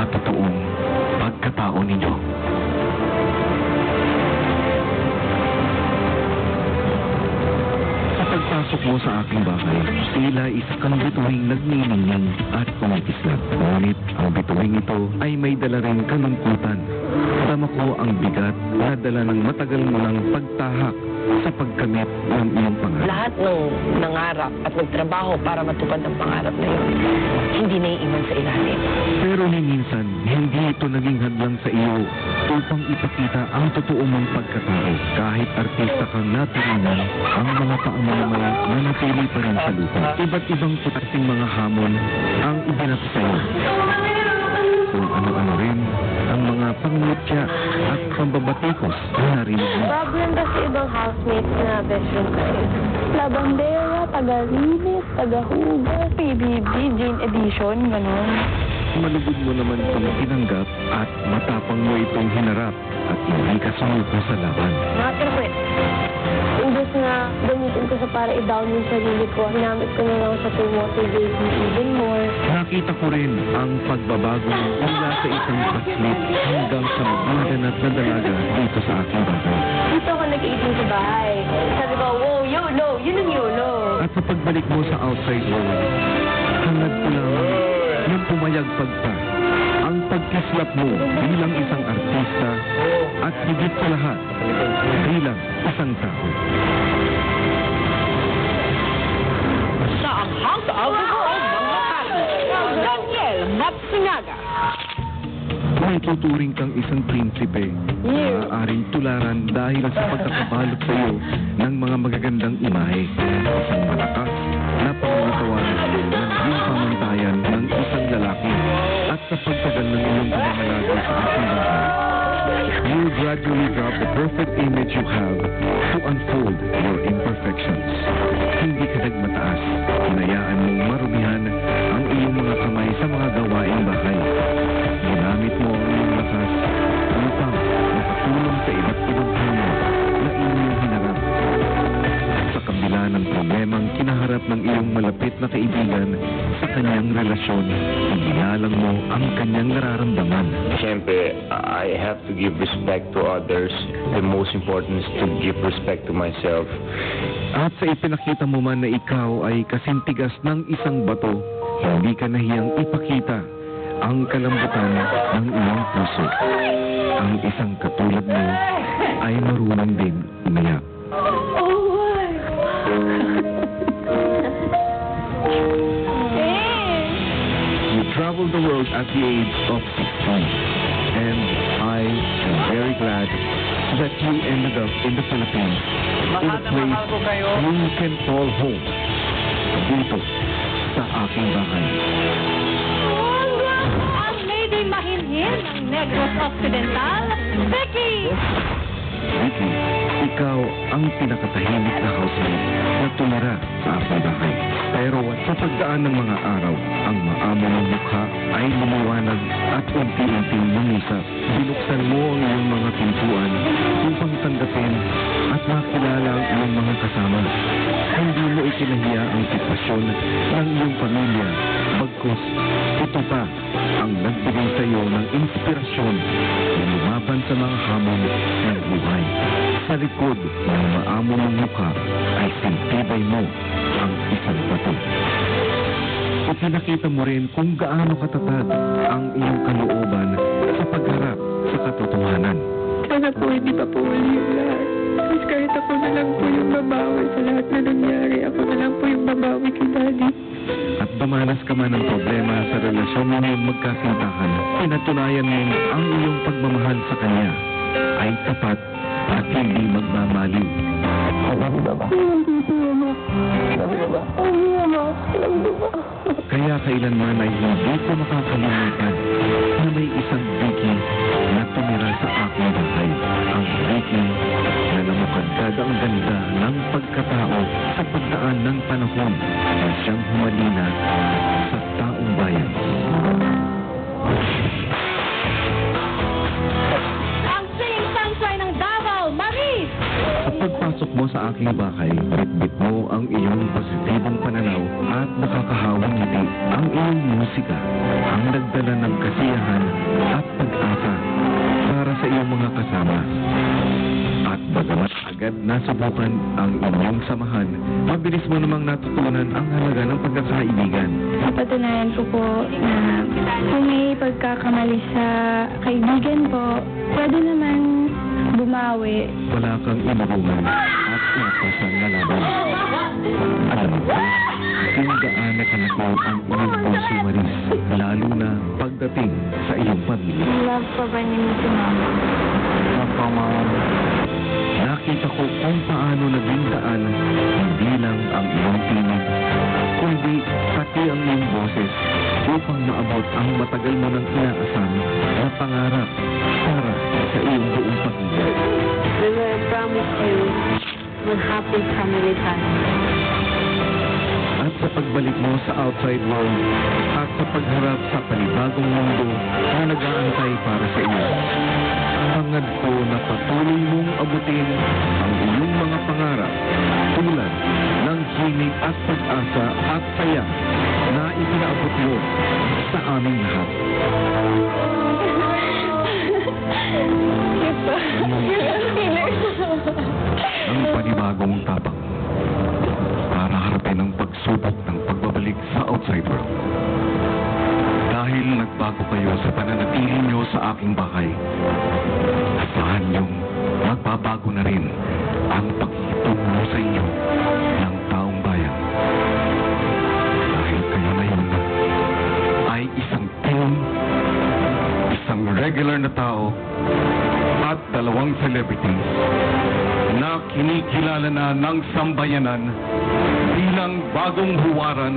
pinakatotoong pagkatao ninyo. Sa pagpasok mo sa aking bahay, tila isa kang bituing nagniningning at kumikislap. Ngunit ang bituing ito ay may dala rin kalungkutan. Tama ko ang bigat na dala ng matagal mo ng pagtahak sa pagkamit ng iyong pangarap. Lahat ng nangarap at nagtrabaho para matupad ang pangarap na yun, hindi naiiwan sa ilalim. Pero minsan, hindi ito naging hadlang sa iyo upang ipakita ang totoo mong pagkatao. Kahit artista kang naturunan, ang mga paamamay na natili pa rin sa lupa. Iba't ibang putasing mga hamon ang ibinato sa iyo. Kung ano-ano rin ang mga pangutya at pambabatikos na narinig mo. Problem ba sa ibang housemates na best friend kayo? Labandera, taga-linis, taga-hugas, PBB, Jane Edition, gano'n. Malugod mo naman itong tinanggap at matapang mo itong hinarap at hindi ka sumuko sa laban. Mga kirkwit, imbes na gamitin ko sa para i-down yung sarili ko, hinamit ko na lang sa to motivate me even more. Nakita ko rin ang pagbabago mo mula sa isang paslit hanggang sa magmaganap na dalaga dito sa aking bahay. Dito ako nag-iitin sa bahay. Sabi ko, wow, YOLO! Yun ang YOLO! At sa pagbalik mo sa outside world, hangad ko lamang ng pumayag pagpa ang pagkislap mo bilang isang artista at higit sa lahat bilang isang tao. Sa ang House of the World, mga kati, Daniel Matsunaga. May tuturing kang isang prinsipe na maaaring tularan dahil sa pagkakabalot sa iyo ng mga magagandang imahe. Isang malakas na pangangatawan ng iyong pamantayan ng isang lalaki at sa pagtagal ng iyong pamamalago sa aking bahay. You gradually drop the perfect image you have to unfold your imperfections. Hindi ka nagmataas. Hinayaan mong marumihan ang iyong mga kamay sa mga gawaing bahay. Ginamit mo ang iyong lakas upang makatulong sa iba't ibang hamon na inyong hinarap. Sa kabila ng problemang kinaharap ng iyong malapit na kaibigan sa kanyang relasyon, ibinalang mo ang kanyang nararamdaman. Siyempre, I have to give respect to others. The most important is to give respect to myself. At sa ipinakita mo man na ikaw ay kasintigas ng isang bato, hindi ka nahiyang ipakita ang kalambutan ng iyong puso. Ang isang katulad mo ay marunong din umiyak. You traveled the world at the age of 16, and I am very glad that you ended up in the Philippines in a place you can call home. Dito sa aking bahay. Ang lady mahinhin ng Negros Occidental, Becky! Vicky, ikaw ang pinakatahimik na housemate na tumira sa aking bahay. Pero sa pagdaan ng mga araw, ang maamo ng mukha ay lumiwanag at unti-unting lumisap. Binuksan mo ang iyong mga pintuan upang tanggapin at makilala ang iyong mga kasama. Hindi mo ikinahiya ang sitwasyon ng iyong pamilya. Bagkus, ito pa ang nagbigay sa iyo ng inspirasyon na lumaban sa mga hamon ng buhay. Sa likod ng maamo ng mukha ay sintibay mo ang isang bato. Ipinakita mo rin kung gaano katatag ang iyong kalooban sa pagharap sa katotohanan. Sana po hindi pa po uli yung lahat. Tapos kahit ako na lang po yung babawi sa lahat na nangyari, ako na lang po yung babawi kay Daddy. At damanas ka man ng problema sa relasyon ninyong magkasintahan, pinatunayan mo ang iyong pagmamahal sa kanya ay tapat at hindi magmamaliw. Kaya kailanman ay hindi ko makakalimutan na may isang Vicky na tumira sa aking bahay. Ang Vicky na namukadkad ang ganda ng pagkatao sa pagdaan ng panahon na siyang humalina sa taong bayan. Ang singing sunshine ng Davao, Maris! Sa pagpasok mo sa aking bahay, bitbit mo ang iyong positibong pananaw at nakakahawang ngiti. Ang iyong musika ang nagdala ng kasiyahan sinusubukan ang inyong samahan, mabilis mo namang natutunan ang halaga ng pagkakaibigan. Napatunayan ko po na kung may pagkakamali sa kaibigan po, pwede naman bumawi. Wala kang inurungan at napasan na laban. Alam mo, kung gaano kalaki ang iyong puso, Maris, lalo na pagdating sa iyong pamilya. Love pa ba niyo si Mama? Nakita ko kung paano naging daan hindi lang ang iyong tinig, kundi pati ang iyong boses upang maabot ang matagal mo nang inaasam na pangarap para sa iyong buong pamilya. River, I promise you, we'll happy family time. At sa pagbalik mo sa outside world at sa pagharap sa panibagong mundo na nag-aantay para sa iyo, hangad ko na patuloy mong abutin ang iyong mga pangarap tulad ng himig at pag-asa at saya na ipinaabot mo sa aming lahat. Ang panibagong tapang para harapin ang pagsubok ng pagbabalik sa outside world. Dahil nagbago kayo sa pananatili nyo sa aking bahay, asahan nyong magbabago na rin ang pakikitungo sa inyo ng taong bayan. Dahil kayo na yun ay isang team, isang regular na tao, at 2 celebrities na kinikilala na ng sambayanan bilang bagong huwaran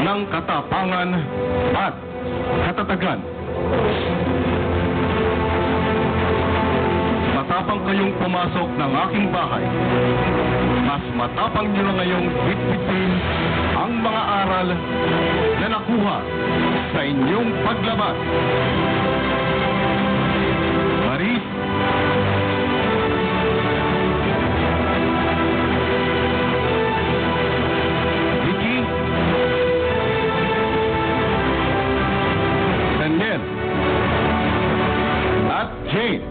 ng katapangan at katatagan. Matapang kayong pumasok ng aking bahay. Mas matapang nyo na ngayong bitbitin ang mga aral na nakuha sa inyong paglabas. Maris, Vicky, Daniel, at Jane,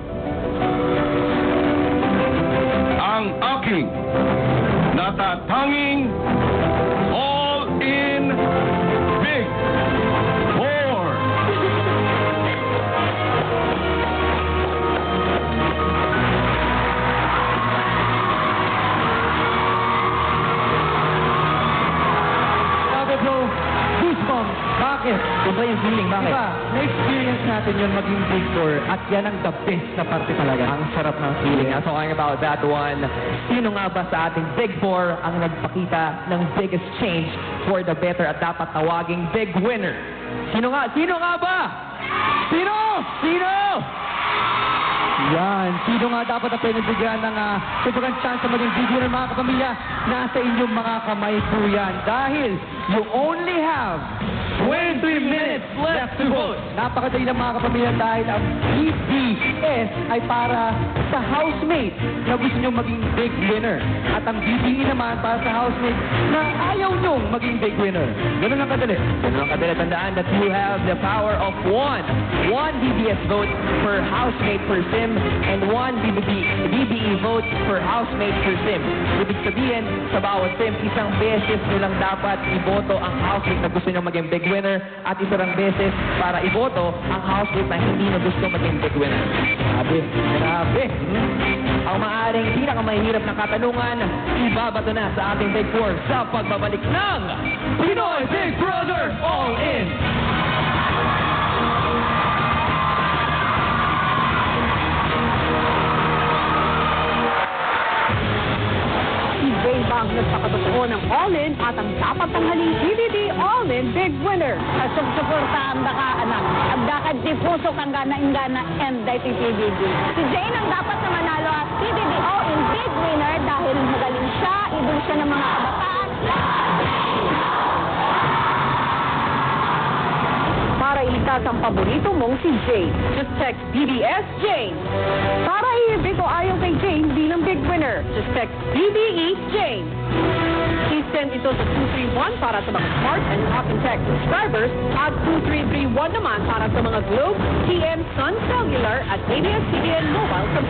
ang aking natatanging all-in Big Four. Sabi bro, goosebumps. Bakit? Iba yung feeling, bakit? Diba, na-experience natin yun maging Big Four at yan ang the best na parte talaga. Ang sarap ng feeling. Yeah. Talking about that one, sino nga ba sa ating Big Four ang nagpakita ng biggest change for the better at dapat tawaging big winner? Sino nga? Sino nga ba? Sino? Sino? Yan. Sino nga dapat na pinibigyan ng sobrang chance na maging big winner, mga kapamilya? Nasa inyong mga kamay po yan. Dahil you only have 23 minutes left to vote. Napakadali lang, mga kapamilya, dahil ang BBS ay para sa housemate na gusto nyo maging big winner. At ang BBE naman para sa housemate na ayaw nyo maging big winner. Ganun lang kadali. Ganun lang kadali. Tandaan that you have the power of one BBS vote per housemate per sim and one BBE vote per housemate per sim. Ibig sabihin, sa bawat sim, isang beses nyo lang dapat iboto ang housemate na gusto nyo maging big winner at isang beses para iboto ang housemate na hindi na gusto maging big winner. Grabe, grabe. Ang maaring pinakamahirap na katanungan, ibabato na sa ating Big Four sa pagbabalik ng Pinoy Big Brother All In! Si Jane ba ang nagpakatotoo ng all-in at ang dapat tanghaling PBB all-in big winner? Suportahan ka, anak. Abdakan di puso kang gana-ingana and dahil PBB. Si Jane ang dapat na manalo at PBB all-in big winner dahil magaling siya, idol siya ng mga kabataan. Para iligtas ang paborito mong si Jane, just text BBS Jane. Para i-ibig o ayaw kay Jane bilang big winner, just text BBE Jane. Please send ito sa 231 para sa mga Smart and Talk and Text subscribers at 2331 naman para sa mga Globe, TM, Sun Cellular at ABS-CBN Mobile subscribers.